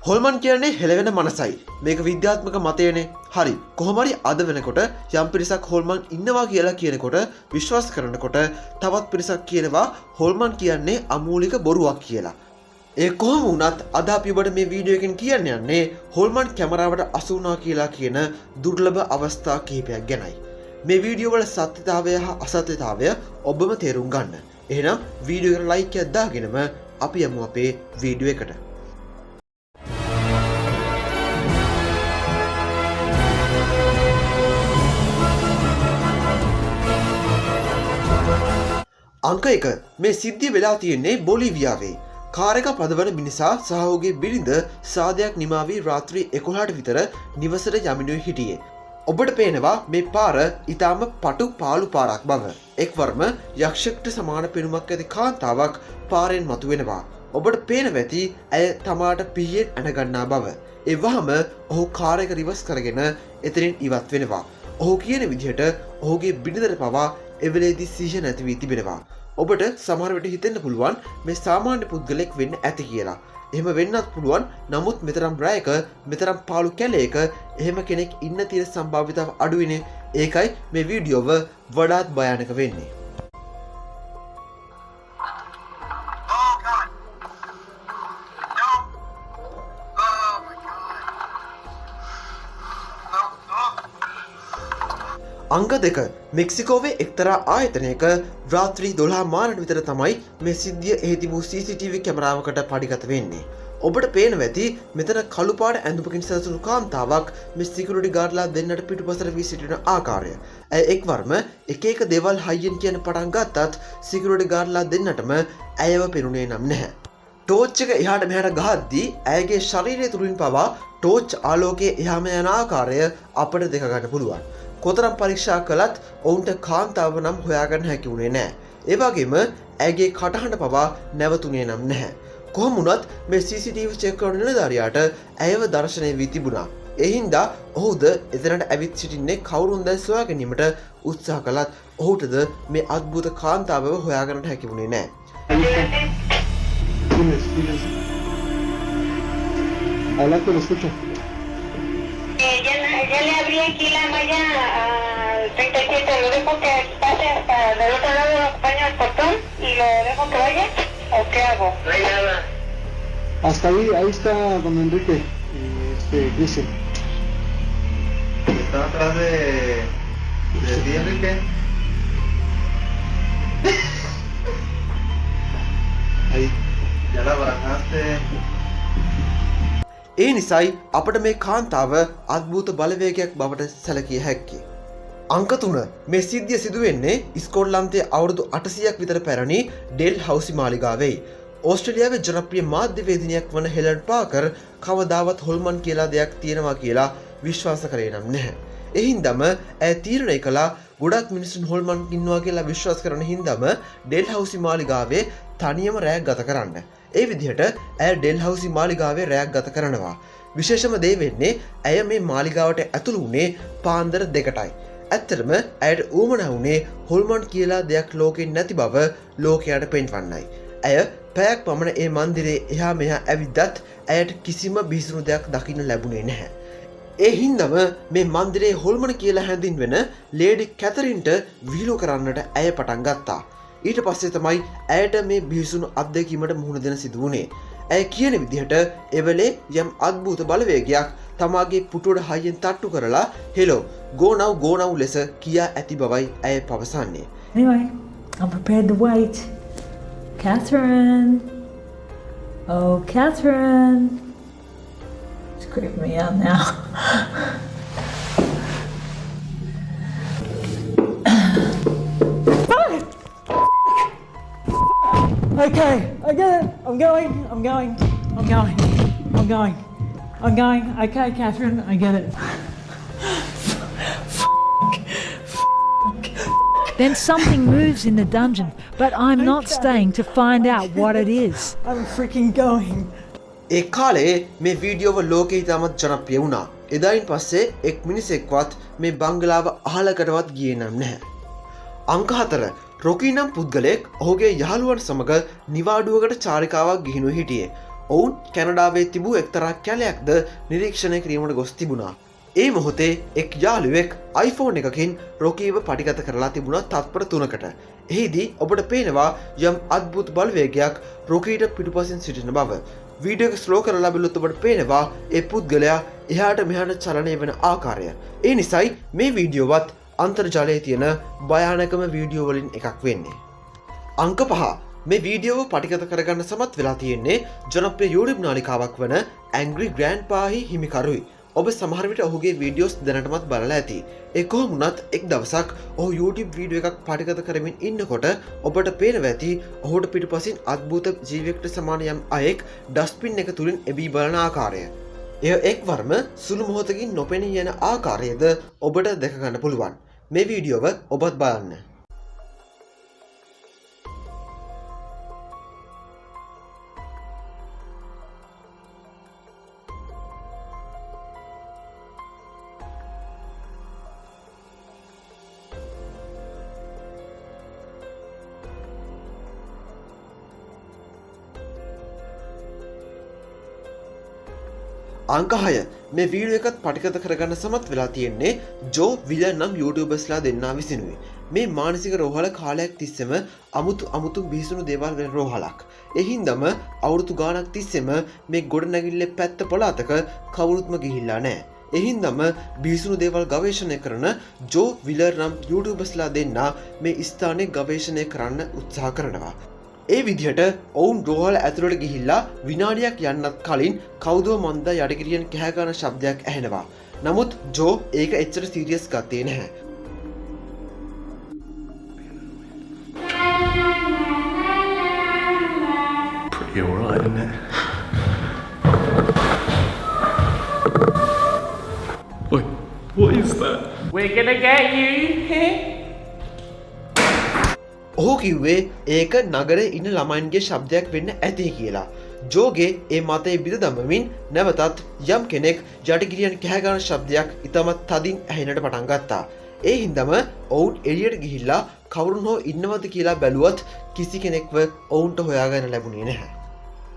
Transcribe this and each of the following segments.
හොල්මන් කියන්නේ හෙළවෙන මනසයි. මේක විද්‍යාත්මක මතයනේ. හරි. කොහොම හරි අද වෙනකොට යම් පිරිසක් හොල්මන් ඉන්නවා කියලා කියනකොට විශ්වාස කරනකොට තවත් පිරිසක් කියනවා හොල්මන් කියන්නේ අමූලික බොරුවක් කියලා. ඒ කොහොම වුණත් අද අපි ඔබට මේ වීඩියෝ එකෙන් කියන්න යන්නේ හොල්මන් කැමරාවට අසු වුණා කියලා කියන දුර්ලභ අවස්ථා කිහිපයක් ගැනයි. මේ වීඩියෝ වල සත්‍යතාවය හා අසත්‍යතාවය ඔබම තේරුම් ගන්න. එහෙනම් වීඩියෝ එකට ලයික් එකක් දාගෙනම අපි යමු අපේ වීඩියෝ එකට. අංක 1 මේ සිද්ධිය වෙලා තියෙන්නේ බොලිවියාවේ. කාර් එක පදවන මිනිසා සහ ඔහුගේ බිරිඳ සාදයක් නිමා වී රාත්‍රී 11ට විතර නිවසට යමිනුයි හිටියේ. ඔබට පේනවා මේ පාර ඊටාම පටු පාළු පාරක් බව. එක්වරම යක්ෂයෙකුට සමාන පෙනුමක් ඇති කාන්තාවක් පාරෙන් මතුවෙනවා. ඔබට පේනවා ඇති ඇය තමාට පිහියෙන් ඇන ගන්නා බව. ඒ වහම ඔහු කාර් එක රිවර්ස් කරගෙන එතනින් ඉවත් වෙනවා. ඔහු කියන විදිහට ඔහුගේ බිරිඳට පවා එවෙලේදී සිහිය නැති වී තිබෙනවා. ඔබට සමහර විට හිතෙන්න පුළුවන් මේ සාමාන්‍ය පුද්ගලෙක් වෙන්න ඇති කියලා. එහෙම වෙන්නත් පුළුවන්. නමුත් මෙතරම් රැයක මෙතරම් පාළු කැලේක එහෙම කෙනෙක් ඉන්න තියෙන සම්භාව්‍යතාව අඩුයිනේ. ඒකයි මේ වීඩියෝව වඩාත් භයානක වෙන්නේ. අංක 2 මෙක්සිකෝවේ එක්තරා ආයතනයක රාත්‍රී 12 මානට විතර තමයි මේ සිද්ධිය එහි තිබූ CCTV කැමරාවකට පඩිගත වෙන්නේ. ඔබට පේනවා ඇති මෙතන කළු පාට ඇඳුමකින් සැරසුණු කාන්තාවක් මේ සිකියුරිටි ගාර්ඩ්ලා දෙන්නට පිටුපසට වී සිටින ආකාරය. ඇය එක්වරම එක එක දේවල් හයියෙන් කියන පටන් ගත්තත් සිකියුරිටි ගාර්ඩ්ලා දෙන්නටම ඇයව පෙනුනේ නම් නැහැ. ටෝච් එක එහාට මෙහාට ගහද්දී ඇයගේ ශරීරය තුලින් පවා ටෝච් ආලෝකයේ එහාම යන ආකාරය අපට දැක ගන්න පුළුවන්. කොතරම් පරීක්ෂා කළත් ඔවුන්ට කාන්තාව නම් හොයාගන්න හැකි වුණේ නැහැ. ඒ වගේම ඇයගේ කටහඬ පවා නැවතුනේ නම් නැහැ. කොහොම වුණත් මේ CCTV චෙක් කරන නිලධාරියාට ඇයව දර්ශනය වී තිබුණා. ඒ හින්දා ඔහුද එතනට ඇවිත් සිටින්නේ කවුරුන්ද සොයා ගැනීමට උත්සාහ කළත් ඔහුටද මේ අద్భుත කාන්තාවව හොයාගන්නට හැකි වුණේ නැහැ. Ya le abrí aquí la malla al 37, lo dejo que pase hasta del otro lado, lo acompaño al portón y lo dejo que vaya, ¿o qué hago? No hay nada. Hasta ahí está don Enrique, Cristian. ¿Está atrás de ti, Enrique? Ahí. ¿Ya la barajaste? ඒ නිසයි අපට මේ කාන්තාව අద్භූත බලවේගයක් බවට සැලකිය හැක්කේ. අංක 3 මේ සිද්ධිය සිදුවෙන්නේ ස්කොට්ලන්තයේ අවුරුදු 800ක් විතර පැරණි ඩෙල් හවුසි මාලිගාවේ. ඕස්ට්‍රේලියාවේ ජනප්‍රිය මාධ්‍යවේදිනියක් වන හෙලන් පාකර් කවදාවත් හොල්මන් කියලා දෙයක් තියෙනවා කියලා විශ්වාස කරේ නම් නැහැ. ඒ හින්දාම ඇය තීරණය කළා ගොඩක් මිනිසුන් හොල්මන් ඉන්නවා කියලා විශ්වාස කරන හින්දාම ඩෙල් හවුසි මාලිගාවේ තනියම රැයක් ගත කරන්න. ඒ විදිහට ඇය ඩෙල් හවුසි මාලිගාවේ රැයක් ගත කරනවා. විශේෂම දේ වෙන්නේ ඇය මේ මාලිගාවට ඇතුළු වුණේ පාන්දර 2ටයි. ඇත්තටම ඇයට ඌමනා වුණේ හොල්මන් කියලා දෙයක් ලෝකෙන් නැති බව ලෝකයට පෙන්වන්නයි. ඇය පැයක් පමණ ඒ මන්දිරේ එහා මෙහා ඇවිද්දත් ඇයට කිසිම බිහිසුණු දෙයක් දකින්න ලැබුණේ නැහැ. ඒ හින්දම මේ මන්දිරේ හොල්මන කියලා හැඳින්වෙන ලේඩි කැතරින්ට විහිළු කරන්නට ඇය පටන් ගත්තා. ඊට පස්සේ තමයි ඇයට මේ බිහිසුණු අත්දැකීමට මුහුණ දෙන සිදු වුණේ. ඇය කියන විදිහට එවලේ යම් අద్භූත බලවේගයක් තමාගේ පුටුවට හයියෙන් තට්ටු කරලා හෙලෝ go now ලෙස කියා ඇති බවයි ඇය පවසන්නේ. Anyway, I'm prepared to wait. Catherine. Oh, Catherine. It's creeping me out now. Okay, I get it. I'm going. Okay, Catherine, I get it. Then something moves in the dungeon, but I'm not staying to find out what it is. I'm freaking going. ඒ කාලේ මේ වීඩියෝව ලෝකෙ ඉතාමත් ජනප්‍රිය වුණා. එදායින් පස්සේ එක් මිනිසෙක්වත් මේ බංගලාව අහලකටවත් ගියේ නම් නැහැ. අංක 4 රොකී නම් පුද්ගලයෙක් ඔහුගේ යහළුවන් සමග නිවාඩුවකට චාරිකාවක් ගිහිනුව හිටියේ. ඔවුන් කැනඩාවේ තිබූ එක්තරා කැලයක්ද නිරීක්ෂණය කිරීමට ගොස් තිබුණා. ඒ මොහොතේ එක් යාළුවෙක් iPhone එකකින් රොකීව පටිගත කරලා තිබුණා තත්පර 3කට. එහිදී ඔබට පේනවා යම් අද්භූත බලවේගයක් රොකීට පිටුපසින් සිටින බව. වීඩියෝ එක ස්ලෝ කරලා බලුවොත් ඔබට පේනවා ඒ පුද්ගලයා එහාට මෙහාට චලනය වෙන ආකාරය. ඒ නිසයි මේ වීඩියෝවත් අන්තර්ජාලයේ තියෙන භයානකම වීඩියෝ වලින් එකක් වෙන්නේ. අංක 5 මේ වීඩියෝව පටිගත කරගන්න සමත් වෙලා තියෙන්නේ ජනප්‍රිය YouTube නාලිකාවක් වන Angry Grandpa හි හිමිකරුයි. ඔබ සමහර විට ඔහුගේ වීඩියෝස් දැනටමත් බලලා ඇති. ඒ කොහොම වුණත් එක් දවසක් ඔහු YouTube වීඩියෝ එකක් පටිගත කරමින් ඉන්නකොට ඔබට පේනවා ඇති ඔහුට පිටුපසින් අద్භූත ජීවියෙකුට සමාන යම් අයෙක් ඩස්ට්බින් එක තුලින් එබී බලන ආකාරය. එය එක්වරම සුළු මොහොතකින් නොපෙනී යන ආකාරයද ඔබට දැක ගන්න පුළුවන්. මේ වීඩියෝව ඔබත් බලන්න. අංක 6 මේ වීඩියෝ එකත් පටිගත කරගන්න සමත් වෙලා තියෙන්නේ ජෝ විලර් නම් YouTubersලා දෙන්නා විසිනුයි. මේ මානසික රෝහල කාලයක් තිස්සෙම අමුතු බිහිසුණු දේවල් වෙන රෝහලක්. ඒ හින්දාම අවුරුදු ගාණක් තිස්සෙම මේ ගොඩනැගිල්ලේ පැත්ත පළාතක කවුරුත්ම ගිහිල්ලා නැහැ. ඒ හින්දාම බිහිසුණු දේවල් ගවේෂණය කරන ජෝ විලර් නම් YouTubersලා දෙන්නා මේ ස්ථානයේ ගවේෂණය කරන්න උත්සාහ කරනවා. ඒ විදිහට ඔවුන් රෝහල ඇතුළට ගිහිල්ලා විනාඩියක් යන්නත් කලින් කවුදෝ මන්ද යටිකිරියෙන් කෑගාන ශබ්දයක් ඇහෙනවා. නමුත් ජෝ ඒක එච්චර සීරියස් ගත්තේ නැහැ. Pretty alright, isn't it? Wait, what is that? We're gonna get you here. ඔහු කිව්වේ ඒක නගරේ ඉන්න ළමයින්ගේ ශබ්දයක් වෙන්න ඇති කියලා. ජෝගේ ඒ මතය බිඳ දමමින් නැවතත් යම් කෙනෙක් යටිගිරියන් කෑගාන ශබ්දයක් ඉතාමත් තදින් ඇහෙන්නට පටන් ගත්තා. ඒ හින්දාම ඔවුන් එළියට ගිහිල්ලා කවුරුන් හෝ ඉන්නවද කියලා බැලුවත් කිසි කෙනෙක්ව ඔවුන්ට හොයාගන්න ලැබුණේ නැහැ.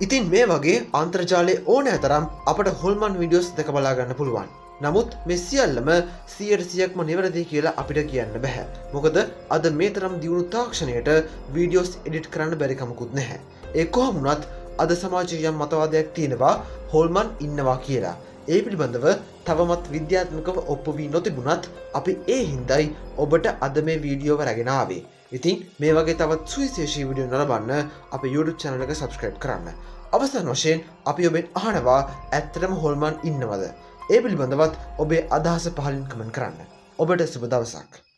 ඉතින් මේ වගේ අන්තර්ජාලයේ ඕනෑ තරම් අපට හොල්මන් වීඩියෝස් දැක බලා ගන්න පුළුවන්. නමුත් මේ සියල්ලම 100%ක්ම නිවැරදි කියලා අපිට කියන්න බෑ. මොකද අද මේ තරම් දියුණු තාක්ෂණයට වීඩියෝස් එඩිට් කරන්න බැරි කමකුත් නැහැ. ඒ කොහොම වුණත් අද සමාජයේ යම් මතවාදයක් තියෙනවා හොල්මන් ඉන්නවා කියලා. ඒ පිළිබඳව තවමත් විද්‍යාත්මකව ඔප්පු වී නොතිබුණත් අපි ඒ හින්දායි ඔබට අද මේ වීඩියෝව රැගෙන ආවේ. ඉතින් මේ වගේ තවත් සුවිශේෂී වීඩියෝ නරඹන්න අපේ YouTube channel එක subscribe කරන්න. අවසන් වශයෙන් අපි ඔබෙන් අහනවා ඇත්තටම හොල්මන් ඉන්නවද? ඒ පිළිබඳවත් ඔබේ අදහස පහලින් කමෙන්ට් කරන්න. ඔබට සුබ දවසක්.